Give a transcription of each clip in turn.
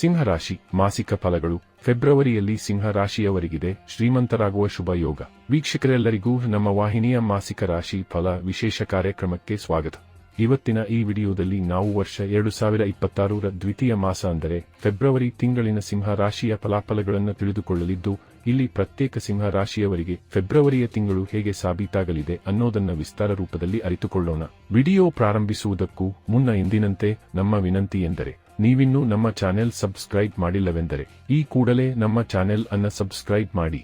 ಸಿಂಹರಾಶಿ ಮಾಸಿಕ ಫಲಗಳು ಫೆಬ್ರವರಿಯಲ್ಲಿ ಸಿಂಹರಾಶಿಯವರಿಗಿದೆ ಶ್ರೀಮಂತರಾಗುವ ಶುಭ ಯೋಗ. ವೀಕ್ಷಕರೆಲ್ಲರಿಗೂ ನಮ್ಮ ವಾಹಿನಿಯ ಮಾಸಿಕ ರಾಶಿ ಫಲ ವಿಶೇಷ ಕಾರ್ಯಕ್ರಮಕ್ಕೆ ಸ್ವಾಗತ. ಇವತ್ತಿನ ಈ ವಿಡಿಯೋದಲ್ಲಿ ನಾವು ವರ್ಷ 2026ರ ದ್ವಿತೀಯ ಮಾಸ ಅಂದರೆ ಫೆಬ್ರವರಿ ತಿಂಗಳಿನ ಸಿಂಹ ರಾಶಿಯ ಫಲಾಫಲಗಳನ್ನು ತಿಳಿದುಕೊಳ್ಳಲಿದ್ದು, ಇಲ್ಲಿ ಪ್ರತ್ಯೇಕ ಸಿಂಹ ರಾಶಿಯವರಿಗೆ ಫೆಬ್ರವರಿಯ ತಿಂಗಳು ಹೇಗೆ ಸಾಬೀತಾಗಲಿದೆ ಅನ್ನೋದನ್ನ ವಿಸ್ತಾರ ರೂಪದಲ್ಲಿ ಅರಿತುಕೊಳ್ಳೋಣ. ವಿಡಿಯೋ ಪ್ರಾರಂಭಿಸುವುದಕ್ಕೂ ಮುನ್ನ ಎಂದಿನಂತೆ ನಮ್ಮ ವಿನಂತಿ ಎಂದರೆ, ನೀವಿನ್ನೂ ನಮ್ಮ ಚಾನೆಲ್ ಸಬ್ಸ್ಕ್ರೈಬ್ ಮಾಡಿಲ್ಲವೆಂದರೆ ಈ ಕೂಡಲೇ ನಮ್ಮ ಚಾನೆಲ್ ಅನ್ನ ಸಬ್ಸ್ಕ್ರೈಬ್ ಮಾಡಿ.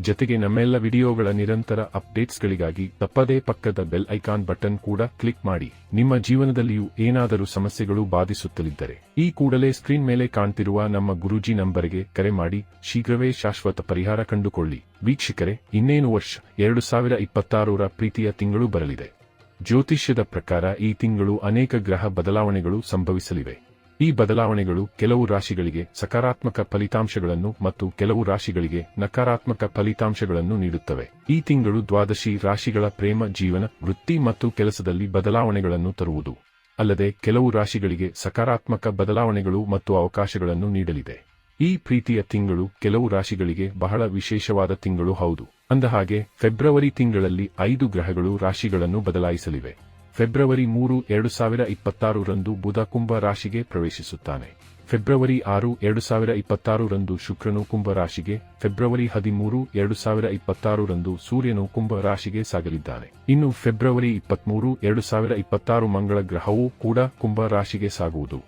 ಜತೆಗೆ ನಮ್ಮೆಲ್ಲ ವಿಡಿಯೋಗಳ ನಿರಂತರ ಅಪ್ಡೇಟ್ಸ್ಗಳಿಗಾಗಿ ತಪ್ಪದೇ ಪಕ್ಕದ ಬೆಲ್ ಐಕಾನ್ ಬಟನ್ ಕೂಡ ಕ್ಲಿಕ್ ಮಾಡಿ. ನಿಮ್ಮ ಜೀವನದಲ್ಲಿಯೂ ಏನಾದರೂ ಸಮಸ್ಯೆಗಳು ಬಾಧಿಸುತ್ತಲಿದ್ದರೆ ಈ ಕೂಡಲೇ ಸ್ಕ್ರೀನ್ ಮೇಲೆ ಕಾಣ್ತಿರುವ ನಮ್ಮ ಗುರೂಜಿ ನಂಬರ್ಗೆ ಕರೆ ಮಾಡಿ ಶೀಘ್ರವೇ ಶಾಶ್ವತ ಪರಿಹಾರ ಕಂಡುಕೊಳ್ಳಿ. ವೀಕ್ಷಕರೇ, ಇನ್ನೇನು ವರ್ಷ 2026ರ ಪ್ರೀತಿಯ ತಿಂಗಳು ಬರಲಿದೆ. ಜ್ಯೋತಿಷ್ಯದ ಪ್ರಕಾರ ಈ ತಿಂಗಳು ಅನೇಕ ಗ್ರಹ ಬದಲಾವಣೆಗಳು ಸಂಭವಿಸಲಿವೆ. ಈ ಬದಲಾವಣೆಗಳು ಕೆಲವು ರಾಶಿಗಳಿಗೆ ಸಕಾರಾತ್ಮಕ ಫಲಿತಾಂಶಗಳನ್ನು ಮತ್ತು ಕೆಲವು ರಾಶಿಗಳಿಗೆ ನಕಾರಾತ್ಮಕ ಫಲಿತಾಂಶಗಳನ್ನು ನೀಡುತ್ತವೆ. ಈ ತಿಂಗಳು ದ್ವಾದಶಿ ರಾಶಿಗಳ ಪ್ರೇಮ, ಜೀವನ, ವೃತ್ತಿ ಮತ್ತು ಕೆಲಸದಲ್ಲಿ ಬದಲಾವಣೆಗಳನ್ನು ತರುವುದು ಅಲ್ಲದೆ ಕೆಲವು ರಾಶಿಗಳಿಗೆ ಸಕಾರಾತ್ಮಕ ಬದಲಾವಣೆಗಳು ಮತ್ತು ಅವಕಾಶಗಳನ್ನು ನೀಡಲಿದೆ. ಈ ಪ್ರೀತಿಯ ತಿಂಗಳು ಕೆಲವು ರಾಶಿಗಳಿಗೆ ಬಹಳ ವಿಶೇಷವಾದ ತಿಂಗಳು ಹೌದು. ಅಂದಹಾಗೆ ಫೆಬ್ರವರಿ ತಿಂಗಳಲ್ಲಿ 5 ಗ್ರಹಗಳು ರಾಶಿಗಳನ್ನು ಬದಲಾಯಿಸಲಿವೆ. ಫೆಬ್ರವರಿ 3, 2026ರಂದು ಬುಧ ಕುಂಭ ರಾಶಿಗೆ ಪ್ರವೇಶಿಸುತ್ತಾನೆ. ಫೆಬ್ರವರಿ 6, 2026ರಂದು ಶುಕ್ರನು ಕುಂಭ ರಾಶಿಗೆ, ಫೆಬ್ರವರಿ 13, 2026ರಂದು ಸೂರ್ಯನು ಕುಂಭ ರಾಶಿಗೆ ಸಾಗಲಿದ್ದಾನೆ. ಇನ್ನು ಫೆಬ್ರವರಿ 23, 2026 ಮಂಗಳ ಗ್ರಹವೂ ಕೂಡ ಕುಂಭ ರಾಶಿಗೆ ಸಾಗುವುದು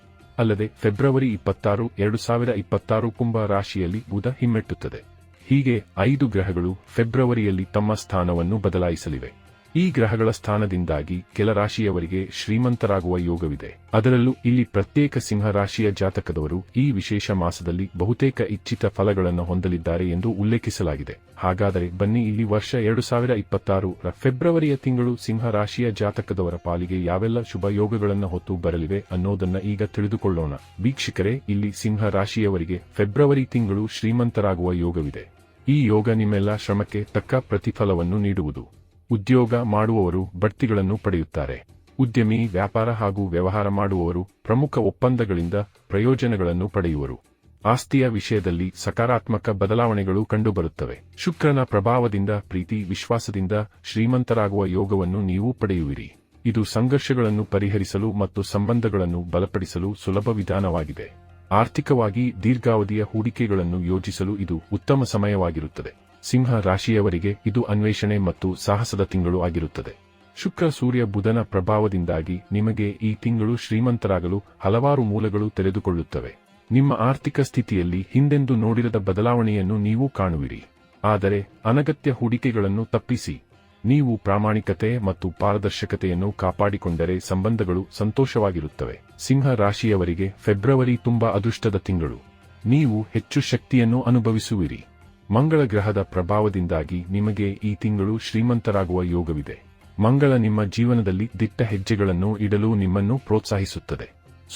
ಅಲ್ಲದೆ ಫೆಬ್ರವರಿ 26, 2026 ಕುಂಭ ರಾಶಿಯಲ್ಲಿ ಬುಧ ಹಿಮ್ಮೆಟ್ಟುತ್ತದೆ. ಹೀಗೆ 5 ಗ್ರಹಗಳು ಫೆಬ್ರವರಿಯಲ್ಲಿ ತಮ್ಮ ಸ್ಥಾನವನ್ನು ಬದಲಾಯಿಸಲಿವೆ. ಈ ಗ್ರಹಗಳ ಸ್ಥಾನದಿಂದಾಗಿ ಕೆಲ ರಾಶಿಯವರಿಗೆ ಶ್ರೀಮಂತರಾಗುವ ಯೋಗವಿದೆ. ಅದರಲ್ಲೂ ಇಲ್ಲಿ ಪ್ರತ್ಯೇಕ ಸಿಂಹ ರಾಶಿಯ ಜಾತಕದವರು ಈ ವಿಶೇಷ ಮಾಸದಲ್ಲಿ ಬಹುತೇಕ ಇಚ್ಛಿತ ಫಲಗಳನ್ನು ಹೊಂದಲಿದ್ದಾರೆ ಎಂದು ಉಲ್ಲೇಖಿಸಲಾಗಿದೆ. ಹಾಗಾದರೆ ಬನ್ನಿ, ಇಲ್ಲಿ ವರ್ಷ 2026ರ ಫೆಬ್ರವರಿಯ ತಿಂಗಳು ಸಿಂಹ ರಾಶಿಯ ಜಾತಕದವರ ಪಾಲಿಗೆ ಯಾವೆಲ್ಲ ಶುಭ ಯೋಗಗಳನ್ನು ಹೊತ್ತು ಬರಲಿವೆ ಅನ್ನೋದನ್ನ ಈಗ ತಿಳಿದುಕೊಳ್ಳೋಣ. ವೀಕ್ಷಕರೇ, ಇಲ್ಲಿ ಸಿಂಹ ರಾಶಿಯವರಿಗೆ ಫೆಬ್ರವರಿ ತಿಂಗಳು ಶ್ರೀಮಂತರಾಗುವ ಯೋಗವಿದೆ. ಈ ಯೋಗ ನಿಮ್ಮೆಲ್ಲ ಶ್ರಮಕ್ಕೆ ತಕ್ಕ ಪ್ರತಿಫಲವನ್ನು ನೀಡುವುದು. ಉದ್ಯೋಗ ಮಾಡುವವರು ಬಡ್ತಿಗಳನ್ನು ಪಡೆಯುತ್ತಾರೆ. ಉದ್ಯಮಿ, ವ್ಯಾಪಾರ ಹಾಗೂ ವ್ಯವಹಾರ ಮಾಡುವವರು ಪ್ರಮುಖ ಒಪ್ಪಂದಗಳಿಂದ ಪ್ರಯೋಜನಗಳನ್ನು ಪಡೆಯುವರು. ಆಸ್ತಿಯ ವಿಷಯದಲ್ಲಿ ಸಕಾರಾತ್ಮಕ ಬದಲಾವಣೆಗಳು ಕಂಡುಬರುತ್ತವೆ. ಶುಕ್ರನ ಪ್ರಭಾವದಿಂದ ಪ್ರೀತಿ, ವಿಶ್ವಾಸದಿಂದ ಶ್ರೀಮಂತರಾಗುವ ಯೋಗವನ್ನು ನೀವು ಪಡೆಯುವಿರಿ. ಇದು ಸಂಘರ್ಷಗಳನ್ನು ಪರಿಹರಿಸಲು ಮತ್ತು ಸಂಬಂಧಗಳನ್ನು ಬಲಪಡಿಸಲು ಸುಲಭ ವಿಧಾನವಾಗಿದೆ. ಆರ್ಥಿಕವಾಗಿ ದೀರ್ಘಾವಧಿಯ ಹೂಡಿಕೆಗಳನ್ನು ಯೋಜಿಸಲು ಇದು ಉತ್ತಮ ಸಮಯವಾಗಿರುತ್ತದೆ. ಸಿಂಹ ರಾಶಿಯವರಿಗೆ ಇದು ಅನ್ವೇಷಣೆ ಮತ್ತು ಸಾಹಸದ ತಿಂಗಳು ಆಗಿರುತ್ತದೆ. ಶುಕ್ರ, ಸೂರ್ಯ, ಬುಧನ ಪ್ರಭಾವದಿಂದಾಗಿ ನಿಮಗೆ ಈ ತಿಂಗಳು ಶ್ರೀಮಂತರಾಗಲು ಹಲವಾರು ಮೂಲಗಳು ತೆರೆದುಕೊಳ್ಳುತ್ತವೆ. ನಿಮ್ಮ ಆರ್ಥಿಕ ಸ್ಥಿತಿಯಲ್ಲಿ ಹಿಂದೆಂದೂ ನೋಡಿರದ ಬದಲಾವಣೆಯನ್ನು ನೀವು ಕಾಣುವಿರಿ. ಆದರೆ ಅನಗತ್ಯ ಹೂಡಿಕೆಗಳನ್ನು ತಪ್ಪಿಸಿ. ನೀವು ಪ್ರಾಮಾಣಿಕತೆ ಮತ್ತು ಪಾರದರ್ಶಕತೆಯನ್ನು ಕಾಪಾಡಿಕೊಂಡರೆ ಸಂಬಂಧಗಳು ಸಂತೋಷವಾಗಿರುತ್ತವೆ. ಸಿಂಹ ರಾಶಿಯವರಿಗೆ ಫೆಬ್ರವರಿ ತುಂಬಾ ಅದೃಷ್ಟದ ತಿಂಗಳು. ನೀವು ಹೆಚ್ಚು ಶಕ್ತಿಯನ್ನು ಅನುಭವಿಸುವಿರಿ. ಮಂಗಳ ಗ್ರಹದ ಪ್ರಭಾವದಿಂದಾಗಿ ನಿಮಗೆ ಈ ತಿಂಗಳು ಶ್ರೀಮಂತರಾಗುವ ಯೋಗವಿದೆ. ಮಂಗಳ ನಿಮ್ಮ ಜೀವನದಲ್ಲಿ ದಿಟ್ಟ ಹೆಜ್ಜೆಗಳನ್ನು ಇಡಲು ನಿಮ್ಮನ್ನು ಪ್ರೋತ್ಸಾಹಿಸುತ್ತದೆ.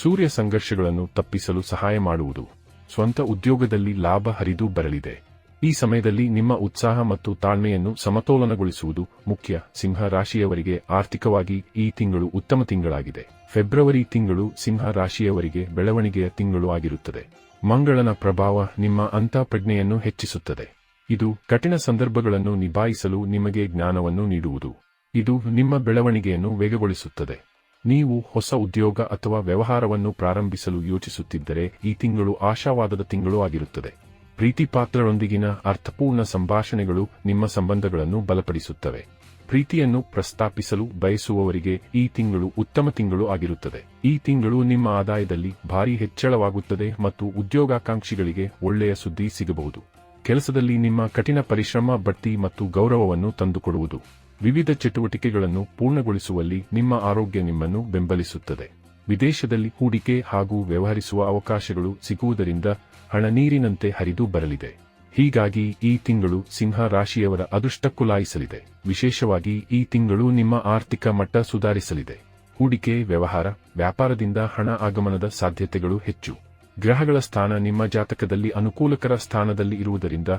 ಸೂರ್ಯ ಸಂಘರ್ಷಗಳನ್ನು ತಪ್ಪಿಸಲು ಸಹಾಯ ಮಾಡುವುದು. ಸ್ವಂತ ಉದ್ಯೋಗದಲ್ಲಿ ಲಾಭ ಹರಿದು ಬರಲಿದೆ. ಈ ಸಮಯದಲ್ಲಿ ನಿಮ್ಮ ಉತ್ಸಾಹ ಮತ್ತು ತಾಳ್ಮೆಯನ್ನು ಸಮತೋಲನಗೊಳಿಸುವುದು ಮುಖ್ಯ. ಸಿಂಹ ರಾಶಿಯವರಿಗೆ ಆರ್ಥಿಕವಾಗಿ ಈ ತಿಂಗಳು ಉತ್ತಮ ತಿಂಗಳಾಗಿದೆ. ಫೆಬ್ರವರಿ ತಿಂಗಳು ಸಿಂಹ ರಾಶಿಯವರಿಗೆ ಬೆಳವಣಿಗೆಯ ತಿಂಗಳು ಆಗಿರುತ್ತದೆ. ಮಂಗಳನ ಪ್ರಭಾವ ನಿಮ್ಮ ಅಂತಃಪ್ರಜ್ಞೆಯನ್ನು ಹೆಚ್ಚಿಸುತ್ತದೆ. ಇದು ಕಠಿಣ ಸಂದರ್ಭಗಳನ್ನು ನಿಭಾಯಿಸಲು ನಿಮಗೆ ಜ್ಞಾನವನ್ನು ನೀಡುವುದು. ಇದು ನಿಮ್ಮ ಬೆಳವಣಿಗೆಯನ್ನು ವೇಗಗೊಳಿಸುತ್ತದೆ. ನೀವು ಹೊಸ ಉದ್ಯೋಗ ಅಥವಾ ವ್ಯವಹಾರವನ್ನು ಪ್ರಾರಂಭಿಸಲು ಯೋಚಿಸುತ್ತಿದ್ದರೆ ಈ ತಿಂಗಳು ಆಶಾವಾದದ ತಿಂಗಳು ಆಗಿರುತ್ತದೆ. ಪ್ರೀತಿಪಾತ್ರರೊಂದಿಗಿನ ಅರ್ಥಪೂರ್ಣ ಸಂಭಾಷಣೆಗಳು ನಿಮ್ಮ ಸಂಬಂಧಗಳನ್ನು ಬಲಪಡಿಸುತ್ತವೆ. ಪ್ರೀತಿಯನ್ನು ಪ್ರಸ್ತಾಪಿಸಲು ಬಯಸುವವರಿಗೆ ಈ ತಿಂಗಳು ಉತ್ತಮ ತಿಂಗಳು ಆಗಿರುತ್ತದೆ. ಈ ತಿಂಗಳು ನಿಮ್ಮ ಆದಾಯದಲ್ಲಿ ಭಾರೀ ಹೆಚ್ಚಳವಾಗುತ್ತದೆ ಮತ್ತು ಉದ್ಯೋಗಾಕಾಂಕ್ಷಿಗಳಿಗೆ ಒಳ್ಳೆಯ ಸುದ್ದಿ ಸಿಗಬಹುದು. ಕೆಲಸದಲ್ಲಿ ನಿಮ್ಮ ಕಠಿಣ ಪರಿಶ್ರಮ ಬಡ್ತಿ ಮತ್ತು ಗೌರವವನ್ನು ತಂದುಕೊಡುವುದು. ವಿವಿಧ ಚಟುವಟಿಕೆಗಳನ್ನು ಪೂರ್ಣಗೊಳಿಸುವಲ್ಲಿ ನಿಮ್ಮ ಆರೋಗ್ಯ ನಿಮ್ಮನ್ನು ಬೆಂಬಲಿಸುತ್ತದೆ. ವಿದೇಶದಲ್ಲಿ ಹೂಡಿಕೆ ಹಾಗೂ ವ್ಯವಹರಿಸುವ ಅವಕಾಶಗಳು ಸಿಗುವುದರಿಂದ ಹಣ ನೀರಿನಂತೆ ಹರಿದು ಬರಲಿದೆ. ಹೀಗಾಗಿ ಈ ತಿಂಗಳು ಸಿಂಹ ರಾಶಿಯವರ ಅದೃಷ್ಟಕ್ಕೂ ಲಾಯಿಸಲಿದೆ. ವಿಶೇಷವಾಗಿ ಈ ತಿಂಗಳು ನಿಮ್ಮ ಆರ್ಥಿಕ ಮಟ್ಟ ಸುಧಾರಿಸಲಿದೆ. ಹೂಡಿಕೆ, ವ್ಯವಹಾರ, ವ್ಯಾಪಾರದಿಂದ ಹಣ ಆಗಮನದ ಸಾಧ್ಯತೆಗಳು ಹೆಚ್ಚು. ಗ್ರಹಗಳ ಸ್ಥಾನ ನಿಮ್ಮ ಜಾತಕದಲ್ಲಿ ಅನುಕೂಲಕರ ಸ್ಥಾನದಲ್ಲಿ ಇರುವುದರಿಂದ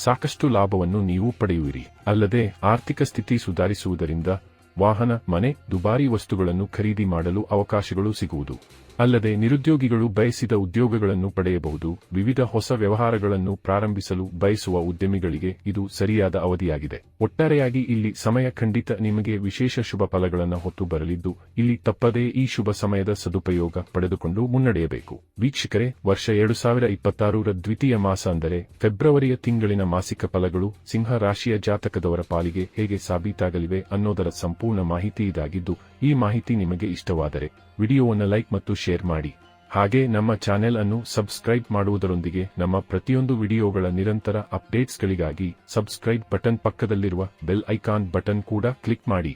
ಸಾಕಷ್ಟು ಲಾಭವನ್ನು ನೀವು ಪಡೆಯುವಿರಿ. ಅಲ್ಲದೆ ಆರ್ಥಿಕ ಸ್ಥಿತಿ ಸುಧಾರಿಸುವುದರಿಂದ ವಾಹನ, ಮನೆ, ದುಬಾರಿ ವಸ್ತುಗಳನ್ನು ಖರೀದಿ ಮಾಡಲು ಅವಕಾಶಗಳು ಸಿಗುವುದು. ಅಲ್ಲದೆ ನಿರುದ್ಯೋಗಿಗಳು ಬಯಸಿದ ಉದ್ಯೋಗಗಳನ್ನು ಪಡೆಯಬಹುದು. ವಿವಿಧ ಹೊಸ ವ್ಯವಹಾರಗಳನ್ನು ಪ್ರಾರಂಭಿಸಲು ಬಯಸುವ ಉದ್ಯಮಿಗಳಿಗೆ ಇದು ಸರಿಯಾದ ಅವಧಿಯಾಗಿದೆ. ಒಟ್ಟಾರೆಯಾಗಿ ಇಲ್ಲಿ ಸಮಯ ಖಂಡಿತ ನಿಮಗೆ ವಿಶೇಷ ಶುಭ ಫಲಗಳನ್ನು ಹೊತ್ತು ಬರಲಿದ್ದು, ಇಲ್ಲಿ ತಪ್ಪದೇ ಈ ಶುಭ ಸಮಯದ ಸದುಪಯೋಗ ಪಡೆದುಕೊಂಡು ಮುನ್ನಡೆಯಬೇಕು. ವೀಕ್ಷಕರೇ, ವರ್ಷ 2026ರ ದ್ವಿತೀಯ ಮಾಸ ಅಂದರೆ ಫೆಬ್ರವರಿಯ ತಿಂಗಳಿನ ಮಾಸಿಕ ಫಲಗಳು ಸಿಂಹ ರಾಶಿಯ ಜಾತಕದವರ ಪಾಲಿಗೆ ಹೇಗೆ ಸಾಬೀತಾಗಲಿವೆ ಅನ್ನೋದರ ಸಂಪೂರ್ಣ ಮಾಹಿತಿ ಇದಾಗಿದ್ದು, ಈ ಮಾಹಿತಿ ನಿಮಗೆ ಇಷ್ಟವಾದರೆ ವಿಡಿಯೋವನ್ನು ಲೈಕ್ ಮತ್ತು ಶೇರ್ ಮಾಡಿ. ಹಾಗೆ ನಮ್ಮ ಚಾನೆಲ್ ಅನ್ನು ಸಬ್ಸ್ಕ್ರೈಬ್ ಮಾಡುವುದರೊಂದಿಗೆ ನಮ್ಮ ಪ್ರತಿಯೊಂದು ವಿಡಿಯೋಗಳ ನಿರಂತರ ಅಪ್ಡೇಟ್ಸ್ಗಳಿಗಾಗಿ ಸಬ್ಸ್ಕ್ರೈಬ್ ಬಟನ್ ಪಕ್ಕದಲ್ಲಿರುವ ಬೆಲ್ ಐಕಾನ್ ಬಟನ್ ಕೂಡ ಕ್ಲಿಕ್ ಮಾಡಿ.